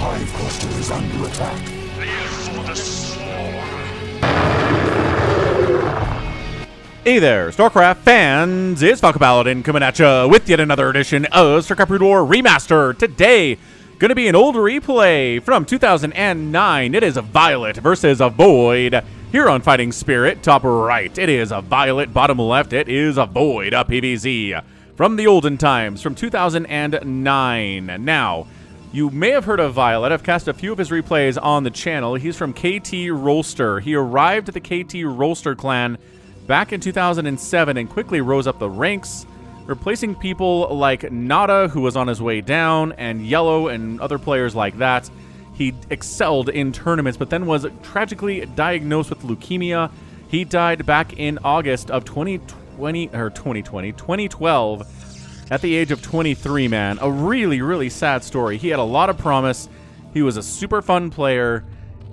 hive cluster is under attack. Live for the swarm. Hey there, StarCraft fans! It's Falcon Paladin coming at you with yet another edition of StarCraft Brood War Remaster. Today, gonna be an old replay from 2009. It is a Violet versus a VoiD. Here on Fighting Spirit, top right, it is a Violet. Bottom left, it is a VoiD, a PvZ. From the olden times, from 2009. Now, you may have heard of Violet. I've cast a few of his replays on the channel. He's from KT Rolster. He arrived at the KT Rolster clan back in 2007 and quickly rose up the ranks, replacing people like Nada, who was on his way down, and Yellow and other players like that. He excelled in tournaments, but then was tragically diagnosed with leukemia. He died back in August of 2012 at the age of 23, man. A really, really sad story. He had a lot of promise. He was a super fun player,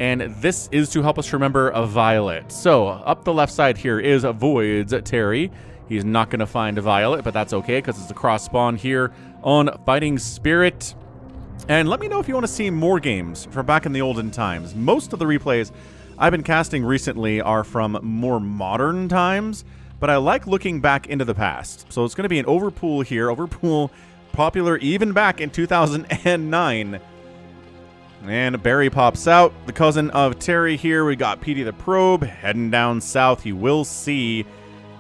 and this is to help us remember a Violet. So, up the left side here is a VoiD's Terry. He's not going to find a Violet, but that's okay, because it's a cross spawn here on Fighting Spirit. And let me know if you want to see more games from back in the olden times. Most of the replays I've been casting recently are from more modern times, but I like looking back into the past. So it's going to be an Overpool here. Overpool, popular even back in 2009. And Barry pops out, the cousin of Terry here. We got Petey the Probe heading down south. He will see,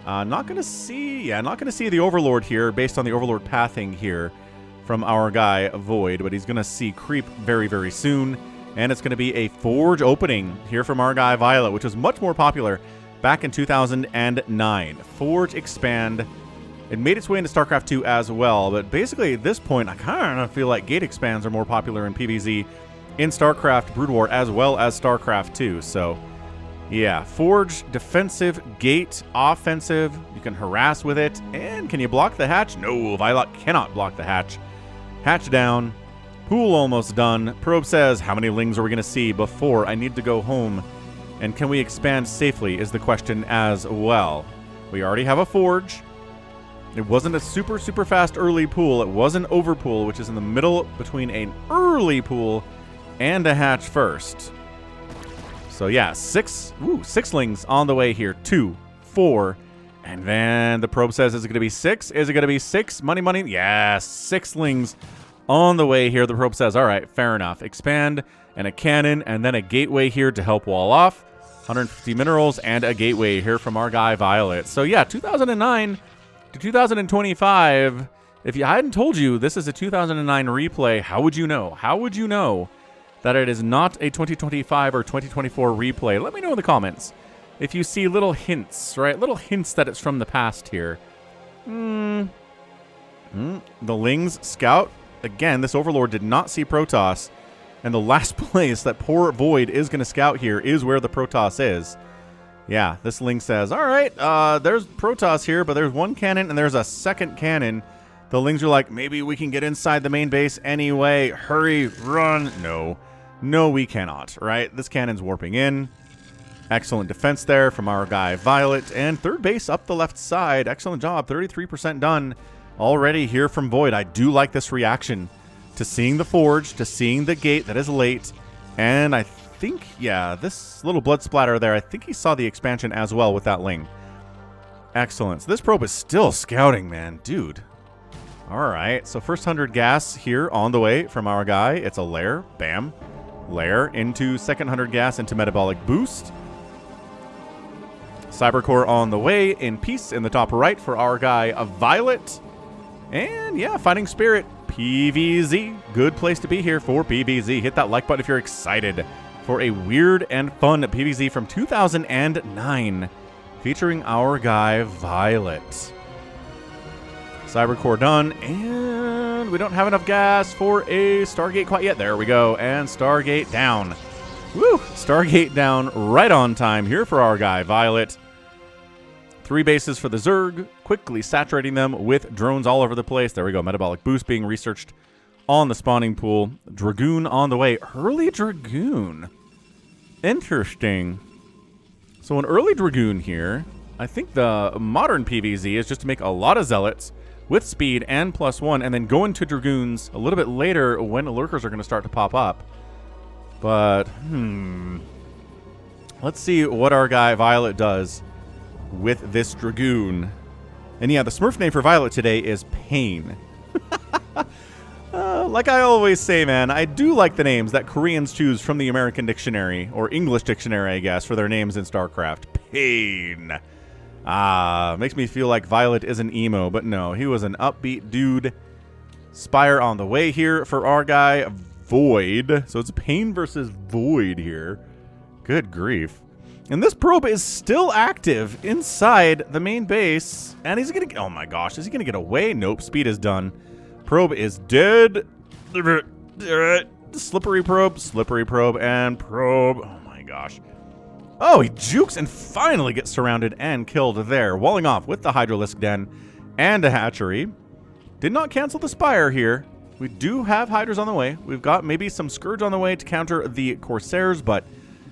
not going to see the Overlord here based on the Overlord pathing here from our guy VoiD, but he's going to see Creep very, very soon. And it's going to be a Forge opening here from our guy Violet, which was much more popular back in 2009. Forge Expand. It made its way into StarCraft 2 as well, but basically at this point, I kind of feel like Gate Expands are more popular in PvZ in StarCraft Brood War as well as StarCraft 2. So, yeah, Forge, defensive, Gate, offensive. You can harass with it. And can you block the hatch? No, Violet cannot block the hatch. Hatch down. Pool almost done. Probe says, how many lings are we going to see before I need to go home? And can we expand safely is the question as well. We already have a Forge. It wasn't a super, super fast early pool. It was an overpool, which is in the middle between an early pool and a hatch first. So yeah, six lings on the way here. 2, 4, and then the probe says, is it going to be 6? Is it going to be 6? Money, money. Yeah, 6 lings on the way here. The probe says, all right, fair enough. Expand and a cannon and then a gateway here to help wall off. 150 minerals and a gateway here from our guy Violet. So yeah, 2009 to 2025. If you hadn't told you this is a 2009 replay, how would you know? How would you know that it is not a 2025 or 2024 replay? Let me know in the comments if you see little hints, right? Little hints that it's from the past here. The Lings Scout. Again, this Overlord did not see Protoss. And the last place that poor VoiD is going to scout here is where the Protoss is. Yeah, this Ling says, all right, there's Protoss here, but there's one cannon and there's a second cannon. The Lings are like, maybe we can get inside the main base anyway. Hurry, run. No, we cannot, right? This cannon's warping in. Excellent defense there from our guy Violet. And third base up the left side. Excellent job. 33% done already here from VoiD. I do like this reaction to seeing the Forge, to seeing the gate that is late. And I think, yeah, this little blood splatter there, I think he saw the expansion as well with that Ling. Excellent. So this probe is still scouting, man. Dude. All right. So first 100 gas here on the way from our guy. It's a lair. Bam. Lair into second 100 gas into metabolic boost. Cybercore on the way in peace in the top right for our guy Violet. And yeah, Fighting Spirit. PvZ. Good place to be here for PvZ. Hit that like button if you're excited for a weird and fun PvZ from 2009 featuring our guy Violet. Cybercore done, and we don't have enough gas for a Stargate quite yet. There we go, and Stargate down. Woo! Stargate down right on time here for our guy Violet. 3 bases for the Zerg, quickly saturating them with drones all over the place. There we go. Metabolic boost being researched on the spawning pool. Dragoon on the way. Early Dragoon. Interesting. So an early Dragoon here. I think the modern PvZ is just to make a lot of Zealots with speed and +1, and then go into Dragoons a little bit later when lurkers are going to start to pop up. But, let's see what our guy Violet does with this Dragoon. And yeah, the Smurf name for Violet today is Pain. Like I always say, man, I do like the names that Koreans choose from the American dictionary, or English dictionary, I guess, for their names in StarCraft. Pain. Makes me feel like Violet is an emo, but no, he was an upbeat dude. Spire on the way here for our guy, VoiD. So it's Pain versus VoiD here. Good grief. And this probe is still active inside the main base. And he's going to get... Oh my gosh, is he going to get away? Nope, speed is done. Probe is dead. Slippery probe, and probe. Oh my gosh. Oh, he jukes and finally gets surrounded and killed there. Walling off with the Hydralisk Den and a hatchery. Did not cancel the Spire here. We do have Hydras on the way. We've got maybe some Scourge on the way to counter the Corsairs, but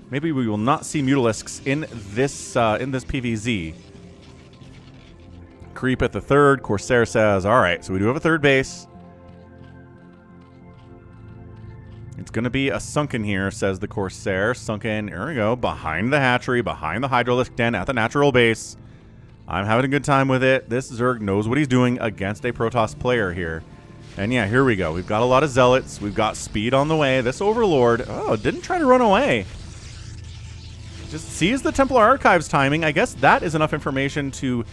maybe we will not see Mutalisks in this PvZ. Creep at the third. Corsair says, all right, so we do have a third base. It's going to be a Sunken here, says the Corsair. Sunken, here we go, behind the hatchery, behind the Hydralisk Den at the natural base. I'm having a good time with it. This Zerg knows what he's doing against a Protoss player here. And yeah, here we go. We've got a lot of Zealots. We've got speed on the way. This Overlord, oh, didn't try to run away. Just sees the Templar Archives timing. I guess that is enough information to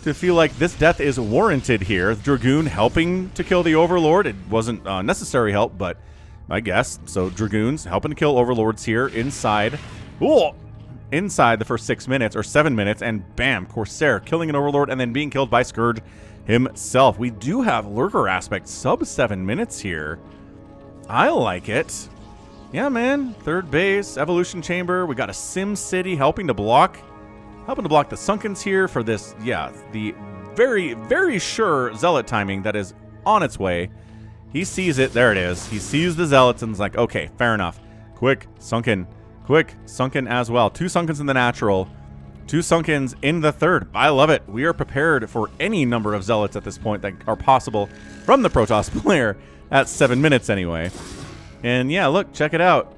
to feel like this death is warranted here. Dragoon helping to kill the Overlord. It wasn't necessary help, but I guess. So Dragoons helping to kill Overlords here inside. Ooh, inside the first 6 minutes or 7 minutes, and bam, Corsair killing an Overlord and then being killed by Scourge himself. We do have Lurker aspect sub 7 minutes here. I like it. Yeah, man. Third base, Evolution Chamber. We got a Sim City helping to block the Sunkens here for this, yeah, the very, very sure Zealot timing that is on its way. He sees it. There it is. He sees the Zealots and is like, okay, fair enough. Quick, Sunken as well. 2 Sunkens in the natural. 2 Sunkens in the third. I love it. We are prepared for any number of Zealots at this point that are possible from the Protoss player at 7 minutes anyway. And yeah, look, check it out.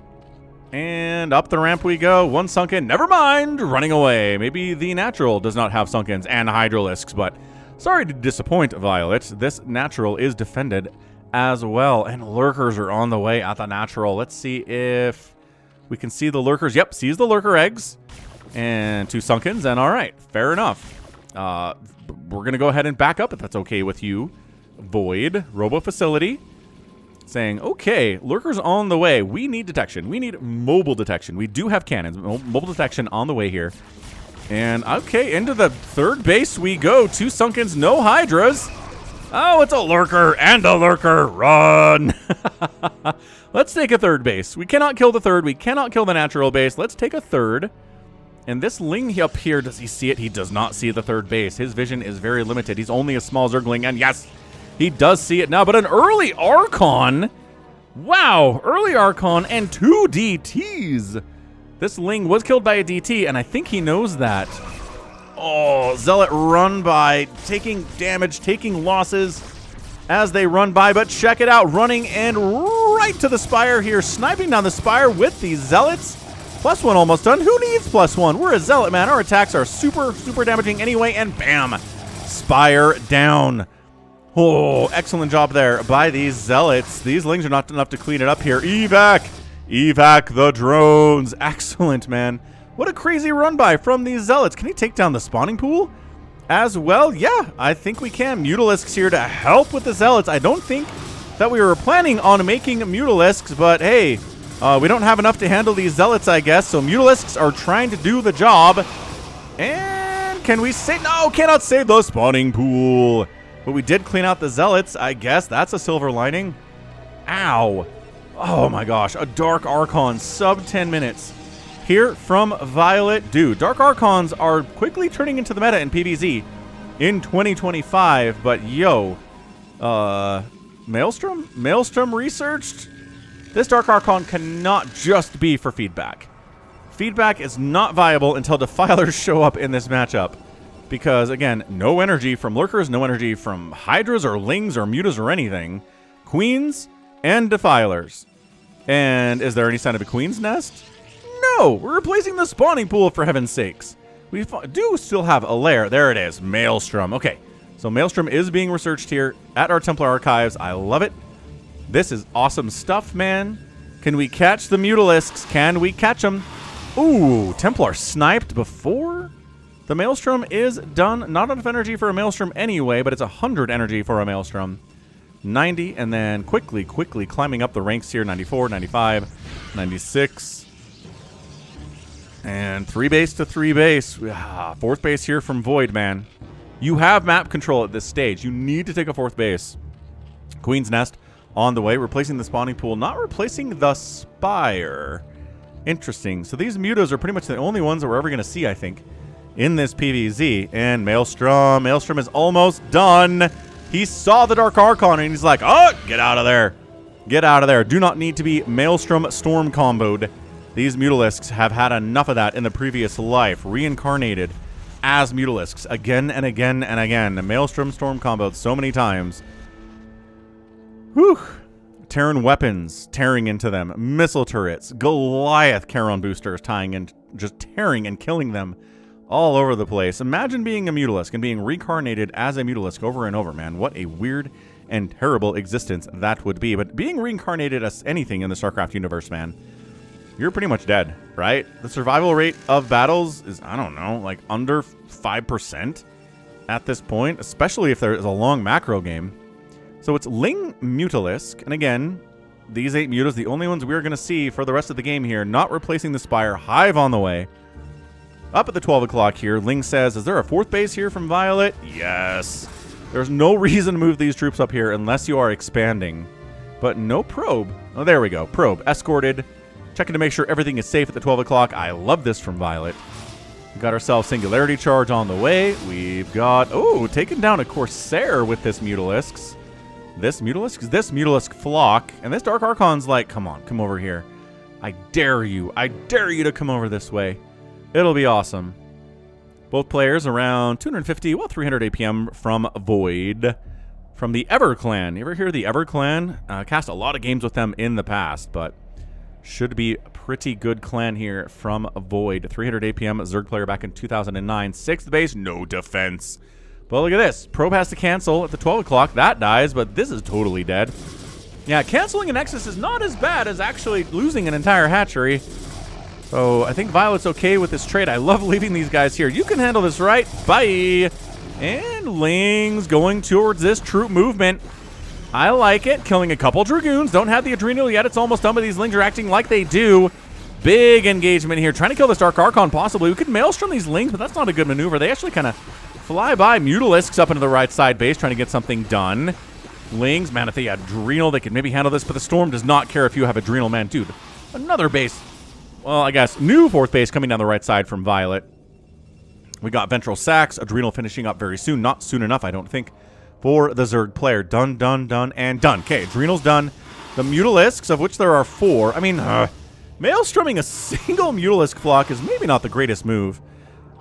And up the ramp we go. 1 Sunken. Never mind. Running away. Maybe the natural does not have Sunkens and Hydralisks, but sorry to disappoint, Violet. This natural is defended as well. And Lurkers are on the way at the natural. Let's see if we can see the Lurkers. Yep, sees the Lurker eggs. And 2 Sunkens. And all right, fair enough. We're going to go ahead and back up if that's okay with you. VoiD. Robo Facility. Saying, okay, Lurkers on the way. We need detection. We need mobile detection. We do have cannons. Mobile detection on the way here. And, okay, into the third base we go. 2 Sunkens, no Hydras. Oh, it's a Lurker and a Lurker. Run. Let's take a third base. We cannot kill the third. We cannot kill the natural base. Let's take a third. And this Ling up here, does he see it? He does not see the third base. His vision is very limited. He's only a small Zergling. And yes, he does see it now, but an early Archon. Wow, early Archon and 2 DTs. This Ling was killed by a DT, and I think he knows that. Oh, Zealot run by, taking damage, taking losses as they run by, but check it out, running and right to the Spire here, sniping down the Spire with these Zealots. +1 almost done. Who needs +1? We're a Zealot, man. Our attacks are super, super damaging anyway, and bam, Spire down. Oh, excellent job there by these Zealots. These Lings are not enough to clean it up here. Evac the drones. Excellent, man. What a crazy run by from these Zealots. Can he take down the spawning pool as well? Yeah, I think we can. Mutalisks here to help with the Zealots. I don't think that we were planning on making Mutalisks, but hey, we don't have enough to handle these Zealots, I guess. So Mutalisks are trying to do the job. And can we save? No, cannot save the spawning pool. But we did clean out the Zealots, I guess. That's a silver lining. Ow. Oh my gosh. A Dark Archon, sub 10 minutes. Here from Violet. Dude, Dark Archons are quickly turning into the meta in PvZ in 2025. But yo, Maelstrom? Maelstrom researched? This Dark Archon cannot just be for feedback. Feedback is not viable until Defilers show up in this matchup. Because, again, no energy from lurkers, no energy from hydras or lings or mutas or anything. Queens and defilers. And is there any sign of a queen's nest? No! We're replacing the spawning pool, for heaven's sakes. We do still have a lair. There it is. Maelstrom. Okay. So Maelstrom is being researched here at our Templar Archives. I love it. This is awesome stuff, man. Can we catch the Mutalisks? Can we catch them? Ooh, Templar sniped before? The Maelstrom is done. Not enough energy for a Maelstrom anyway, but it's 100 energy for a Maelstrom. 90, and then quickly climbing up the ranks here. 94, 95, 96. And 3 base to 3 base. 4th base here from VoiD, man. You have map control at this stage. You need to take a 4th base. Queen's Nest on the way, replacing the spawning pool, not replacing the Spire. Interesting. So these mutas are pretty much the only ones that we're ever going to see, I think, in this PvZ. And Maelstrom is almost done. He saw the Dark Archon and he's like, oh, get out of there. Get out of there. Do not need to be Maelstrom Storm comboed. These Mutalisks have had enough of that in the previous life. Reincarnated as Mutalisks again and again and again. Maelstrom Storm comboed so many times. Whew. Terran weapons tearing into them. Missile turrets. Goliath Charon boosters tying in, just tearing and killing them all over the place. Imagine being a Mutalisk and being reincarnated as a Mutalisk over and over, man. What a weird and terrible existence that would be. But being reincarnated as anything in the StarCraft universe, man, you're pretty much dead, right? The survival rate of battles is, I don't know, like under 5% at this point, especially if there is a long macro game. So it's Ling Mutalisk, and again, these 8 mutas, the only ones we're going to see for the rest of the game here, not replacing the Spire. Hive on the way. Up at the 12 o'clock here, Ling says, is there a 4th base here from Violet? Yes. There's no reason to move these troops up here unless you are expanding. But no probe. Oh, there we go. Probe. Escorted. Checking to make sure everything is safe at the 12 o'clock. I love this from Violet. We got ourselves Singularity Charge on the way. We've got, oh, taken down a Corsair with this Mutalisks. This Mutalisk flock. And this Dark Archon's like, come on, come over here. I dare you to come over this way. It'll be awesome. Both players around 250, well, 300 APM from VoiD. From the Ever Clan. You ever hear the Ever Clan? Cast a lot of games with them in the past, but should be a pretty good clan here from VoiD. 300 APM Zerg player back in 2009. 6th base, no defense. But look at this. Probe has to cancel at the 12 o'clock. That dies, but this is totally dead. Yeah, canceling a Nexus is not as bad as actually losing an entire hatchery. So I think Violet's okay with this trade. I love leaving these guys here. You can handle this, right? Bye. And Ling's going towards this troop movement. I like it. Killing a couple Dragoons. Don't have the Adrenal yet. It's almost done, but these Lings are acting like they do. Big engagement here. Trying to kill this Dark Archon, possibly. We could Maelstrom these Lings, but that's not a good maneuver. They actually kind of fly by Mutalisks up into the right side base, trying to get something done. Lings, man, if they had Adrenal, they could maybe handle this, but the Storm does not care if you have Adrenal, man. Dude, another base. Well, I guess new 4th base coming down the right side from Violet. We got Ventral Sacs, Adrenal finishing up very soon. Not soon enough, I don't think, for the Zerg player. Done, done, done, and done. Okay, Adrenal's done. The Mutalisks, of which there are 4. I mean, Maelstroming a single Mutalisk flock is maybe not the greatest move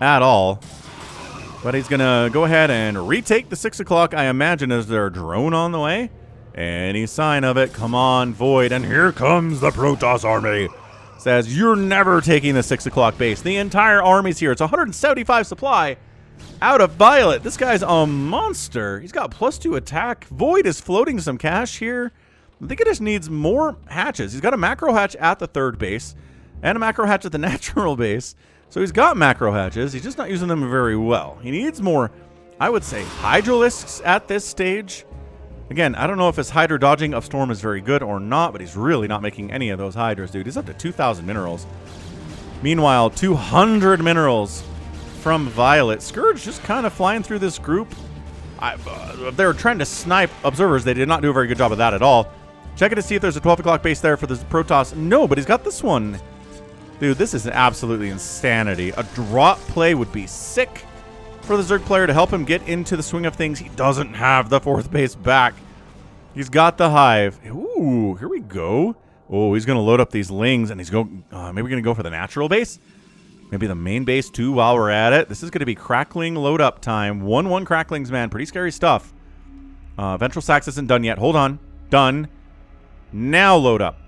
at all. But he's going to go ahead and retake the 6 o'clock, I imagine. Is there a drone on the way? Any sign of it? Come on, VoiD. And here comes the Protoss army. Says, you're never taking the 6 o'clock base. The entire army's here. It's 175 supply out of Violet. This guy's a monster. He's got +2 attack. VoiD is floating some cash here. I think it just needs more hatches. He's got a macro hatch at the 3rd base and a macro hatch at the natural base. So he's got macro hatches. He's just not using them very well. He needs more, I would say, Hydralisks at this stage. Again, I don't know if his Hydra dodging of Storm is very good or not, but he's really not making any of those Hydras, dude. He's up to 2,000 minerals. Meanwhile, 200 minerals from Violet. Scourge just kind of flying through this group. They were trying to snipe observers. They did not do a very good job of that at all. Checking to see if there's a 12 o'clock base there for the Protoss. No, but he's got this one. Dude, this is absolutely insanity. A drop play would be sick for the Zerg player to help him get into the swing of things. He doesn't have the 4th base back. He's got the Hive. Ooh, here we go. Oh, he's going to load up these Lings, and he's going. Maybe we're going to go for the natural base. Maybe the main base too while we're at it. This is going to be crackling load up time. 1-1 cracklings, man. Pretty scary stuff. Ventral Sax isn't done yet. Hold on. Done. Now load up.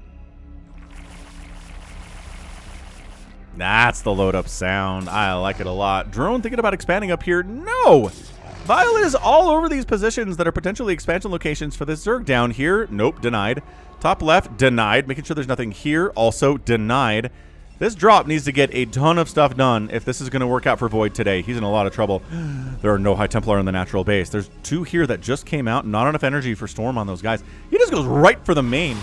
That's the load up sound. I like it a lot. Drone thinking about expanding up here. No! Violet is all over these positions that are potentially expansion locations for this Zerg. Down here. Nope. Denied. Top left. Denied. Making sure there's nothing here. Also denied. This drop needs to get a ton of stuff done if this is going to work out for VoiD today. He's in a lot of trouble. There are no High Templar in the natural base. There's 2 here that just came out. Not enough energy for Storm on those guys. He just goes right for the main.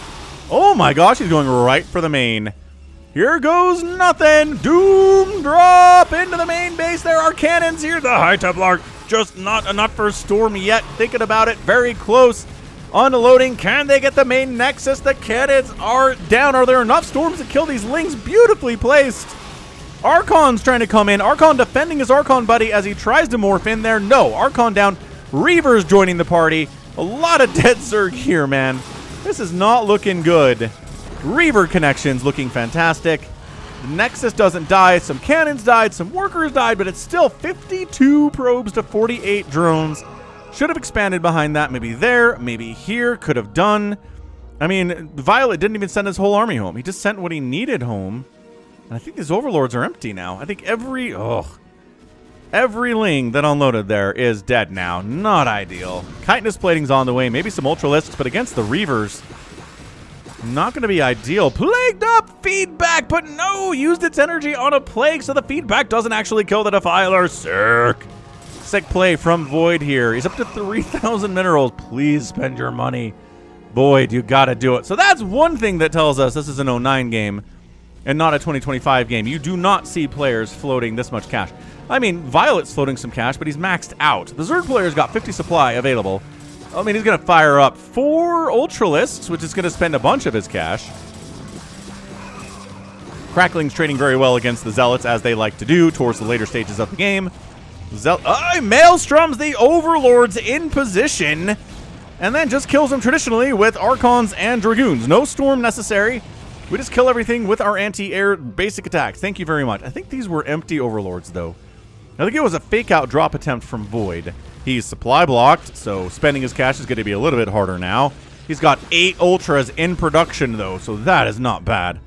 Oh my gosh, he's going right for the main. Here goes nothing. Doom drop into the main base. There are cannons here. The High Templar just not enough for Storm yet. Thinking about it, very close. Unloading. Can they get the main nexus? The cannons are down. Are there enough storms to kill these lings? Beautifully placed. Archon's trying to come in. Archon defending his Archon buddy as he tries to morph in there. No. Archon down. Reaver's joining the party. A lot of dead Zerg here, man. This is not looking good. Reaver connections looking fantastic. The Nexus doesn't die. Some cannons died. Some workers died. But it's still 52 probes to 48 drones. Should have expanded behind that. Maybe there, maybe here. Could have done. I mean, Violet didn't even send his whole army home. He just sent what he needed home. And I think these overlords are empty now. I think every ling that unloaded there is dead now. Not ideal. Chitinous plating's on the way. Maybe some Ultralisks, but against the Reavers, not going to be ideal. Plagued up feedback, but no, used its energy on a plague, so the feedback doesn't actually kill the Defiler. Sick. Sick play from VoiD here. He's up to 3,000 minerals. Please spend your money. VoiD, you gotta do it. So that's one thing that tells us this is an 09 game and not a 2025 game. You do not see players floating this much cash. I mean, Violet's floating some cash, but he's maxed out. The Zerg player's got 50 supply available. I mean, he's gonna fire up 4 Ultralisks, which is gonna spend a bunch of his cash. Crackling's trading very well against the Zealots, as they like to do towards the later stages of the game. Maelstroms the Overlords in position, and then just kills them traditionally with Archons and Dragoons. No Storm necessary. We just kill everything with our anti-air basic attacks. Thank you very much. I think these were empty Overlords, though. I think it was a fake-out drop attempt from VoiD. He's supply blocked, so spending his cash is going to be a little bit harder now. He's got 8 Ultras in production, though, so that is not bad.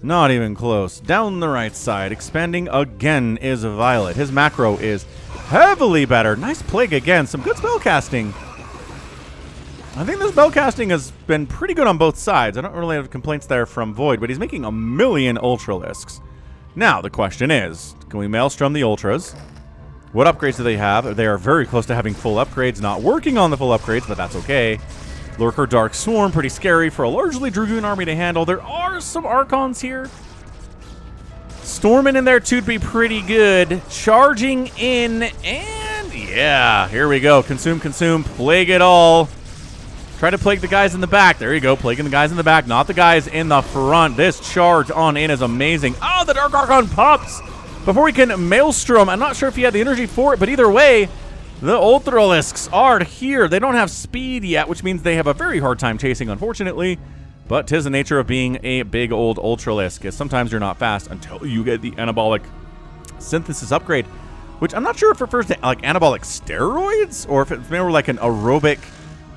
Not even close. Down the right side, expanding again is Violet. His macro is heavily better. Nice plague again. Some good spell casting. I think the spell casting has been pretty good on both sides. I don't really have complaints there from VoiD, but he's making a million Ultralisks. Now, the question is, can we Maelstrom the Ultras? What upgrades do they have? They are very close to having full upgrades. Not working on the full upgrades, but that's okay. Lurker Dark Swarm, pretty scary for a largely Dragoon army to handle. There are some Archons here. Storming in there too would be pretty good. Charging in, and yeah, here we go. Consume, consume, plague it all. Try to plague the guys in the back. There you go, plaguing the guys in the back, not the guys in the front. This charge on in is amazing. Oh, the Dark Archon pops before we can Maelstrom. I'm not sure if he had the energy for it, but either way, the Ultralisks are here. They don't have speed yet, which means they have a very hard time chasing, unfortunately. But 'tis the nature of being a big old Ultralisk, is sometimes you're not fast until you get the anabolic synthesis upgrade, which I'm not sure if it refers to like anabolic steroids or if it's more like an aerobic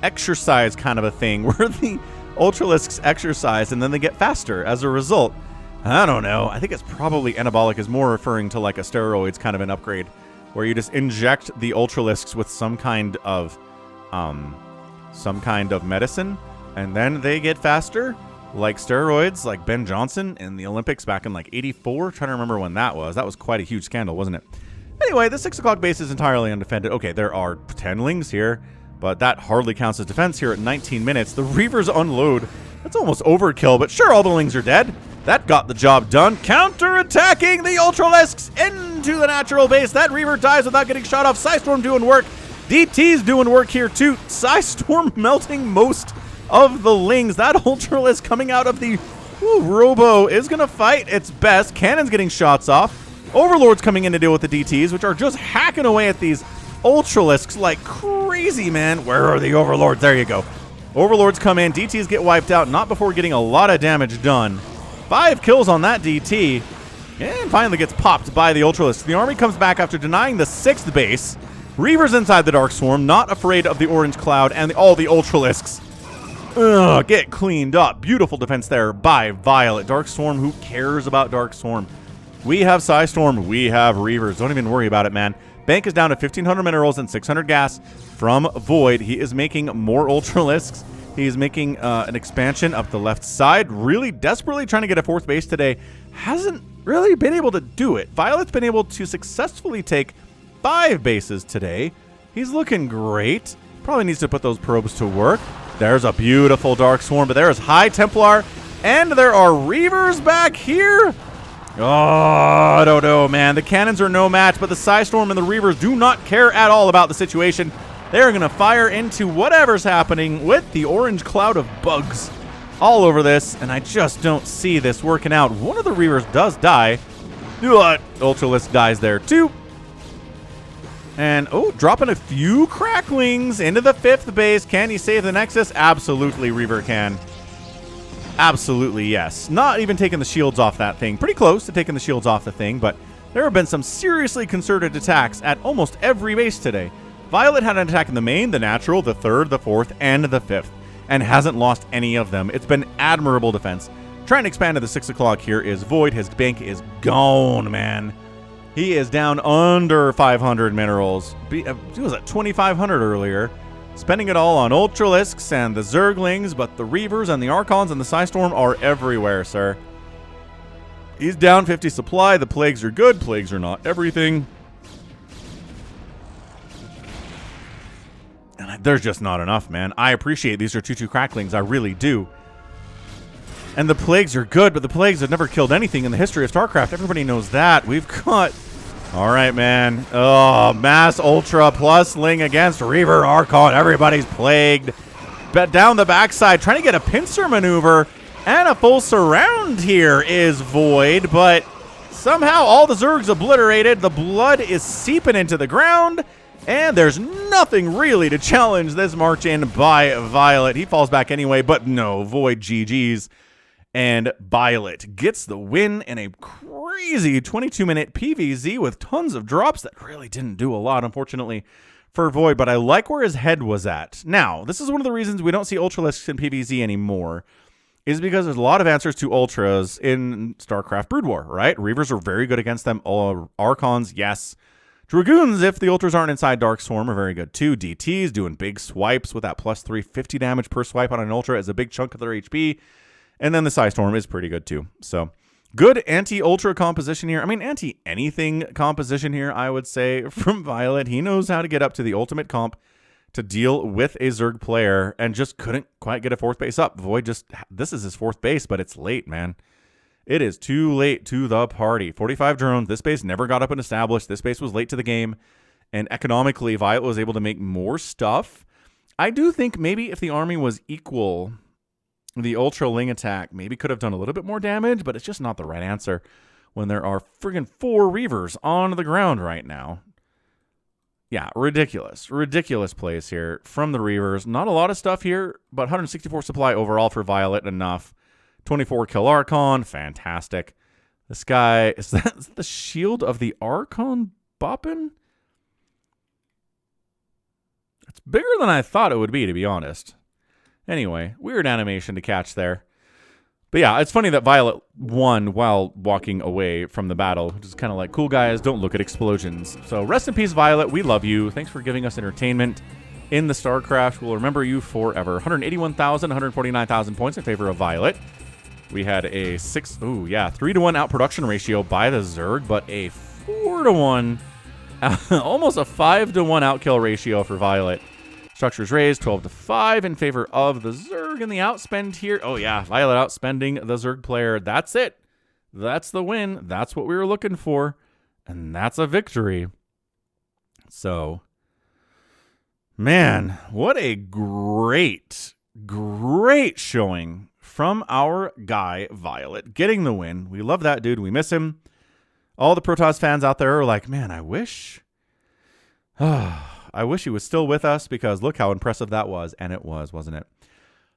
exercise kind of a thing where the Ultralisks exercise and then they get faster as a result. I don't know. I think it's probably anabolic is more referring to like a steroids kind of an upgrade where you just inject the Ultralisks with some kind of medicine. And then they get faster, like steroids, like Ben Johnson in the Olympics back in like 84. Trying to remember when that was. That was quite a huge scandal, wasn't it? Anyway, the 6 o'clock base is entirely undefended. Okay, there are 10 lings here, but that hardly counts as defense here at 19 minutes. The Reavers unload. That's almost overkill, but sure, all the lings are dead. That got the job done. Counter-attacking the Ultralisks into the natural base. That Reaver dies without getting shot off. Psystorm doing work. DT's doing work here too. Psystorm melting most of the lings. That Ultralisk coming out of the Robo is going to fight its best. Cannon's getting shots off. Overlord's coming in to deal with the DTs, which are just hacking away at these Ultralisks like crazy, man. Where are the Overlords? There you go. Overlords come in. DTs get wiped out, not before getting a lot of damage done. 5 kills on that DT. And finally gets popped by the Ultralisk. The army comes back after denying the 6th base. Reaver's inside the Dark Swarm, not afraid of the Orange Cloud and all the Ultralisks. Ugh, get cleaned up. Beautiful defense there by Violet. Dark Swarm, who cares about Dark Swarm? We have Psystorm, we have Reavers. Don't even worry about it, man. Bank is down to 1,500 minerals and 600 gas from VoiD. He is making more Ultralisks. He's making an expansion up the left side. Really desperately trying to get a 4th base today. Hasn't really been able to do it. Violet's been able to successfully take 5 bases today. He's looking great. Probably needs to put those probes to work. There's a beautiful Dark Swarm, but there is High Templar, and there are Reavers back here. Oh, I don't know, man. The cannons are no match, but the Psystorm and the Reavers do not care at all about the situation. They're going to fire into whatever's happening with the orange cloud of bugs all over this, and I just don't see this working out. One of the Reavers does die. Ultralisk dies there too. And, oh, dropping a few cracklings into the 5th base. Can he save the Nexus? Absolutely, Reaver can. Absolutely, yes. Not even taking the shields off that thing. Pretty close to taking the shields off the thing, but there have been some seriously concerted attacks at almost every base today. Violet had an attack in the main, the natural, the 3rd, the 4th, and the 5th, and hasn't lost any of them. It's been admirable defense. Trying to expand to the 6 o'clock here is VoiD. His bank is gone, man. He is down under 500 minerals. He was at 2,500 earlier. Spending it all on Ultralisks and the Zerglings, but the Reavers and the Archons and the Psystorm are everywhere, sir. He's down 50 supply. The Plagues are good. Plagues are not everything. And there's just not enough, man. I appreciate these are 2/2 cracklings. I really do. And the Plagues are good, but the Plagues have never killed anything in the history of StarCraft. Everybody knows that. We've got... All right, man. Oh, Mass Ultra plus Ling against Reaver Archon. Everybody's plagued. But down the backside, trying to get a pincer maneuver and a full surround here is VoiD, but somehow all the Zergs obliterated. The blood is seeping into the ground, and there's nothing really to challenge this march in by Violet. He falls back anyway, but no, VoiD GG's. And Violet gets the win in a crazy 22-minute PvZ with tons of drops that really didn't do a lot, unfortunately, for VoiD, but I like where his head was at. Now, this is one of the reasons we don't see Ultralisks in PvZ anymore, is because there's a lot of answers to Ultras in StarCraft Brood War, right? Reavers are very good against them. Archons, yes. Dragoons, if the Ultras aren't inside Dark Swarm, are very good too. DTs doing big swipes with that plus 350 damage per swipe on an Ultra is a big chunk of their HP. And then the Psystorm is pretty good too. So good anti-Ultra composition here. I mean, anti-anything composition here, I would say, from Violet. He knows how to get up to the ultimate comp to deal with a Zerg player and just couldn't quite get a 4th base up. VoiD just, this is his 4th base, but it's late, man. It is too late to the party. 45 drones. This base never got up and established. This base was late to the game. And economically, Violet was able to make more stuff. I do think maybe if the army was equal... The Ultra Ling attack maybe could have done a little bit more damage, but it's just not the right answer when there are friggin' 4 Reavers on the ground right now. Yeah, ridiculous. Ridiculous plays here from the Reavers. Not a lot of stuff here, but 164 supply overall for Violet, enough. 24 kill Archon, fantastic. This guy, is that the shield of the Archon bopping? It's bigger than I thought it would be, to be honest. Anyway, weird animation to catch there. But yeah, it's funny that Violet won while walking away from the battle, which is kind of like, cool guys, don't look at explosions. So rest in peace, Violet. We love you. Thanks for giving us entertainment in the StarCraft. We'll remember you forever. 181,000, 149,000 points in favor of Violet. We had a 3-to-1 outproduction ratio by the Zerg, but a 4-to-1, almost a 5-to-1 outkill ratio for Violet. Structures raised 12-5 in favor of the Zerg, and the outspend here. Oh yeah, Violet outspending the Zerg player. That's it. That's the win. That's what we were looking for, and that's a victory. So, man, what a great showing from our guy Violet, getting the win. We love that dude. We miss him. All the Protoss fans out there are like, man, I wish he was still with us, because look how impressive that was. And it was, wasn't it?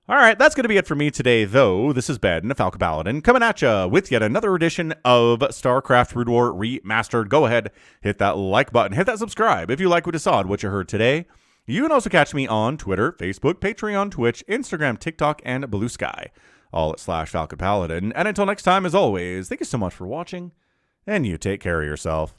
All right, that's going to be it for me today, though. This is Ben, Falcon Paladin, coming at you with yet another edition of StarCraft Brood War Remastered. Go ahead, hit that like button, hit that subscribe if you like what you saw and what you heard today. You can also catch me on Twitter, Facebook, Patreon, Twitch, Instagram, TikTok, and Blue Sky, all at /Falcon Paladin. And until next time, as always, thank you so much for watching, and you take care of yourself.